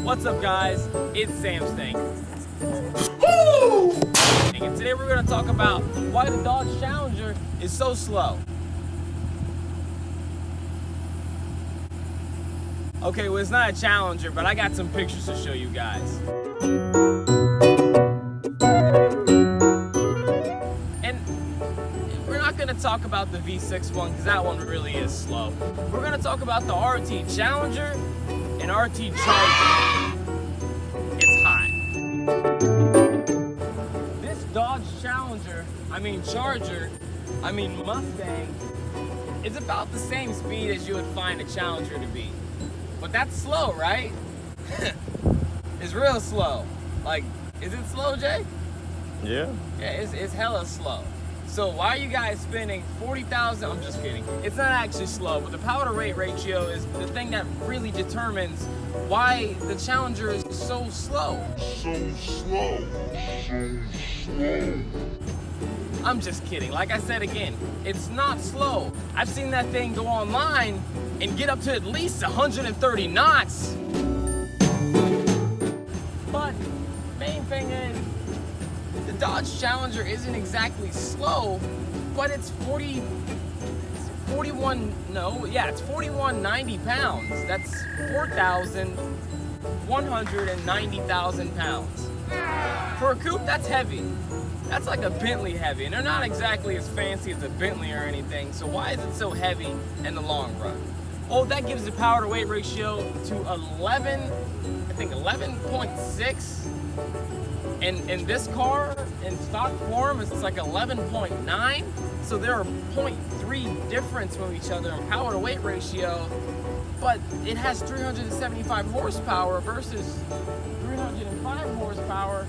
What's up, guys? It's Samstang. And today we're going to talk about why the Dodge Challenger is so slow. Okay, well, it's not a Challenger, but I got some pictures to show you guys. And we're not going to talk about the V6 one because that one really is slow. We're going to talk about the RT Challenger and RT Charger. It's hot. This Dodge Mustang is about the same speed as you would find a Challenger to be. But that's slow, right? It's real slow. Like, is it slow, Jay? Yeah. Yeah, it's hella slow. So why are you guys spending $40,000? I'm just kidding. It's not actually slow, but the power to weight ratio is the thing that really determines why the Challenger is so slow. I'm just kidding. Like I said again, it's not slow. I've seen that thing go online and get up to at least 130 knots. But main thing is, the Dodge Challenger isn't exactly slow, but it's 4190 pounds. That's 4,190,000 pounds. For a coupe, that's heavy. That's like a Bentley heavy, and they're not exactly as fancy as a Bentley or anything, so why is it so heavy in the long run? Oh, that gives the power to weight ratio to 11.6. In this car, in stock form, it's like 11.9. So there are 0.3 difference from each other in power to weight ratio, but it has 375 horsepower versus 305 horsepower.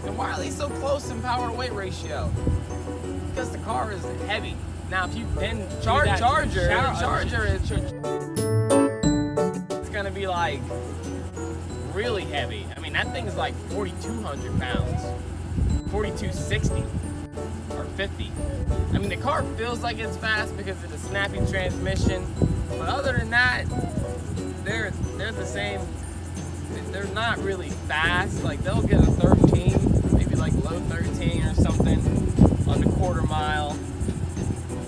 And why are they so close in power to weight ratio? Because the car is heavy. Now, if you then Charger is it's gonna be like really heavy. I mean, that thing is like 4,200 pounds, 4,260 or 50. I mean, the car feels like it's fast because of the snappy transmission, but other than that, they're the same. They're not really fast. Like, they'll get a 13, maybe like low 13 or something on the quarter mile.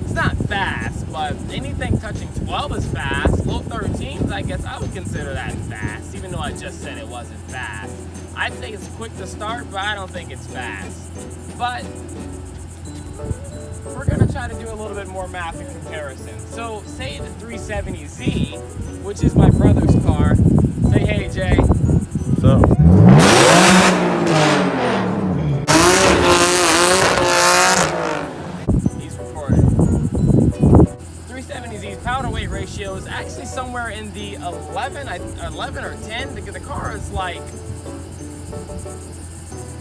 It's not fast, but anything touching 12 is fast. Low 13s, I guess I would consider that fast, even though I just said it wasn't fast. I'd say it's quick to start, but I don't think it's fast. But we're gonna try to do a little bit more math in comparison. So say the 370Z, which is my brother's car. Say hey, Jay. What's up? He's recording. 370Z's power to weight ratio is actually somewhere in the 11 or 10, because the car is like,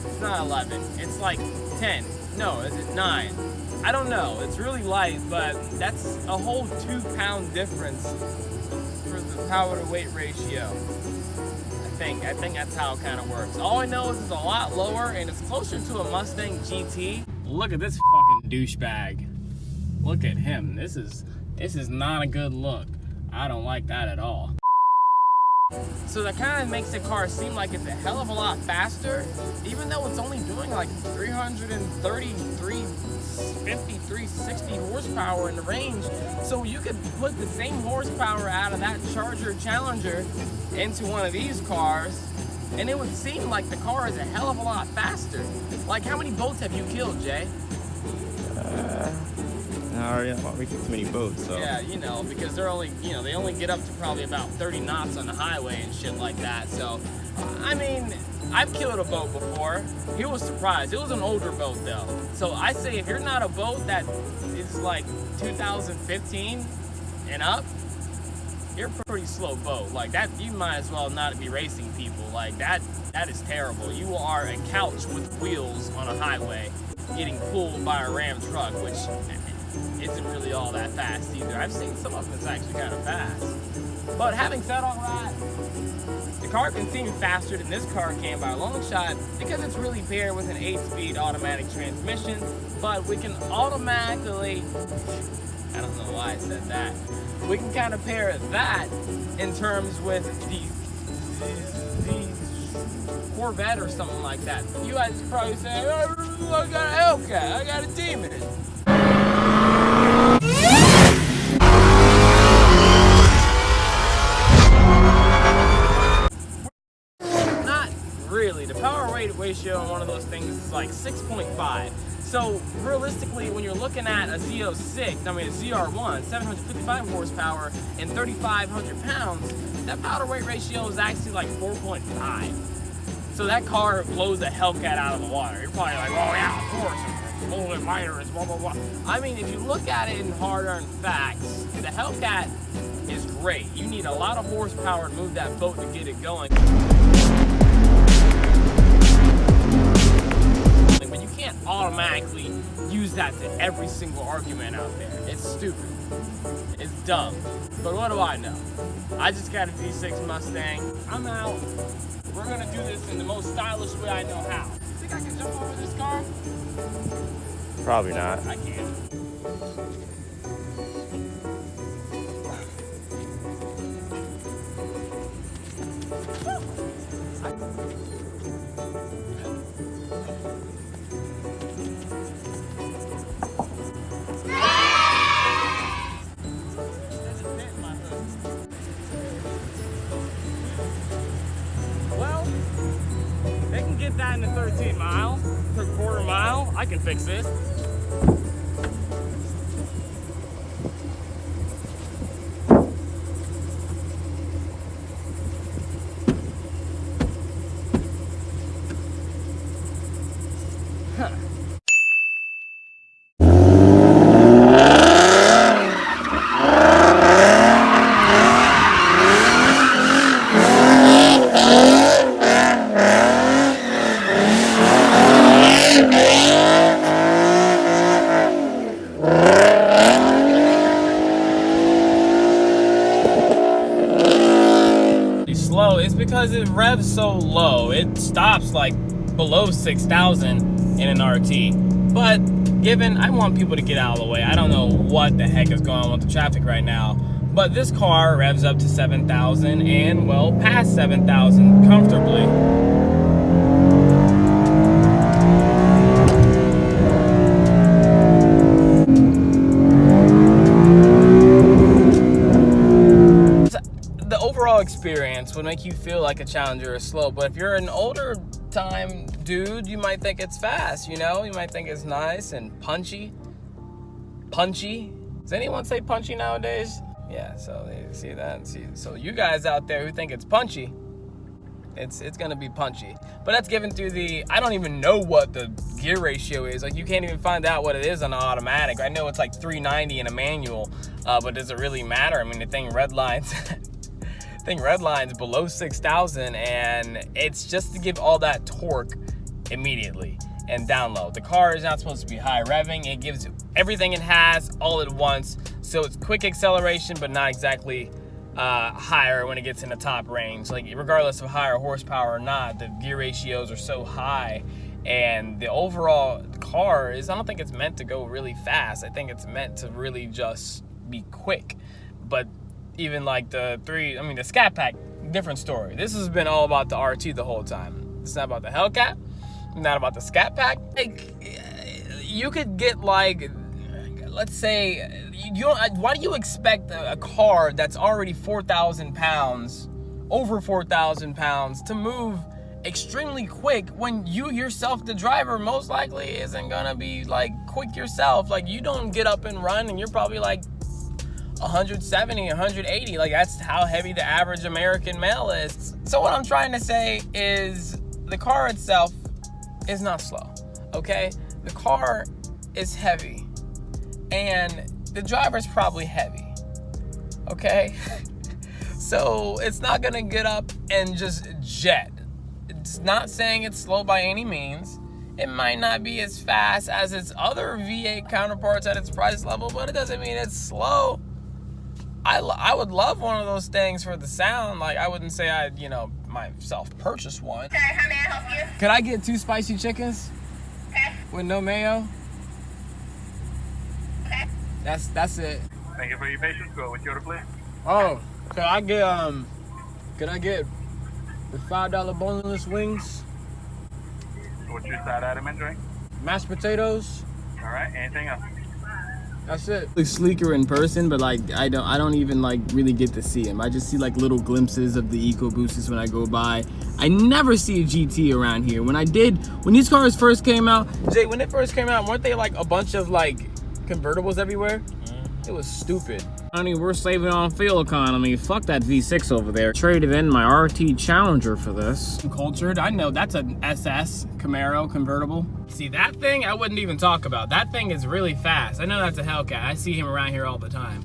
it's not 11, it's like 10. No, is it 9? I don't know. It's really light, but that's a whole 2-pound difference for the power to weight ratio. I think that's how it kind of works. All I know is it's a lot lower and it's closer to a Mustang GT. Look at this fucking douchebag. Look at him. This is not a good look. I don't like that at all. So that kind of makes the car seem like it's a hell of a lot faster, even though it's only doing like 330, 350, 360 horsepower in the range. So you could put the same horsepower out of that Charger Challenger into one of these cars, and it would seem like the car is a hell of a lot faster. Like, how many boats have you killed, Jay? I already don't make too many boats, so. Yeah, you know, because they're only, they only get up to probably about 30 knots on the highway and shit like that. So, I mean, I've killed a boat before. He was surprised. It was an older boat though. So I say, if you're not a boat that is like 2015 and up, you're a pretty slow boat. Like that, you might as well not be racing people. Like that is terrible. You are a couch with wheels on a highway getting pulled by a Ram truck, which isn't really all that fast either. I've seen some of them that's actually kind of fast. But having said all that, the car can seem faster than this car can by a long shot because it's really paired with an 8-speed automatic transmission. But we can automatically, I don't know why I said that, we can kind of pair that in terms with the Corvette or something like that. You guys probably say, oh, I got a Hellcat, I got a Demon. Not really. The power weight ratio on one of those things is like 6.5. So realistically, when you're looking at a Z06, I mean a ZR1, 755 horsepower and 3,500 pounds, that power weight ratio is actually like 4.5. So that car blows a Hellcat out of the water. You're probably like, oh yeah, of course, it's a little bit lighter, it's blah, blah, blah. I mean, if you look at it in hard-earned facts, the Hellcat is great. You need a lot of horsepower to move that boat to get it going. But you can't automatically use that to every single argument out there. It's stupid. It's dumb. But what do I know? I just got a V6 Mustang. I'm out. We're gonna do this in the most stylish way I know how. Think I can jump over this car? Probably not. I can. Well, they can get that into 13 miles per quarter mile. I can fix this. Slow, it's because it revs so low. It stops like below 6,000 in an RT. But given, I want people to get out of the way. I don't know what the heck is going on with the traffic right now. But this car revs up to 7,000 and well past 7,000 comfortably. Experience would make you feel like a Challenger is slow, but if you're an older time dude, you might think it's fast, you know? You might think it's nice and punchy. Punchy? Does anyone say punchy nowadays? Yeah, so you see that? So you guys out there who think it's punchy, it's gonna be punchy. But that's given through the, I don't even know what the gear ratio is. Like, you can't even find out what it is on an automatic. I know it's like 390 in a manual, but does it really matter? I mean, the thing redlines redlines below 6,000, and it's just to give all that torque immediately and down low. The car is not supposed to be high revving. It gives everything it has all at once, so it's quick acceleration but not exactly higher when it gets in the top range. Like, regardless of higher horsepower or not, the gear ratios are so high, and the overall car is, I don't think it's meant to go really fast. I think it's meant to really just be quick. But even like the Scat Pack, different story. This has been all about the RT the whole time. It's not about the Hellcat, not about the Scat Pack. Like, you could get like, let's say, why do you expect a car that's already 4,000 pounds, over 4,000 pounds, to move extremely quick when you yourself, the driver, most likely isn't gonna be like quick yourself? Like, you don't get up and run and you're probably like 170, 180. Like, that's how heavy the average American male is. So what I'm trying to say is the car itself is not slow, okay? The car is heavy and the driver's probably heavy, okay? So it's not gonna get up and just jet. It's not saying it's slow by any means. It might not be as fast as its other V8 counterparts at its price level, but it doesn't mean it's slow. I would love one of those things for the sound. Like, I wouldn't say I'd, myself purchase one. Sir, how may I help you? Could I get 2 spicy chickens? Okay. With no mayo? Okay. That's it. Thank you for your patience. Go with your order, please. Oh, could I get the $5 boneless wings? What's your side item and drink? Mashed potatoes. All right, anything else? That's it. It's sleeker in person, but like I don't even like really get to see him. I just see like little glimpses of the EcoBoosts when I go by. I never see a GT around here. When these cars first came out, Jay, when they first came out, weren't they like a bunch of like convertibles everywhere? It was stupid. Honey, we're saving on fuel economy. Fuck that V6 over there. Traded in my RT Challenger for this. Cultured, I know that's an SS Camaro convertible. See, that thing I wouldn't even talk about. That thing is really fast. I know that's a Hellcat. I see him around here all the time.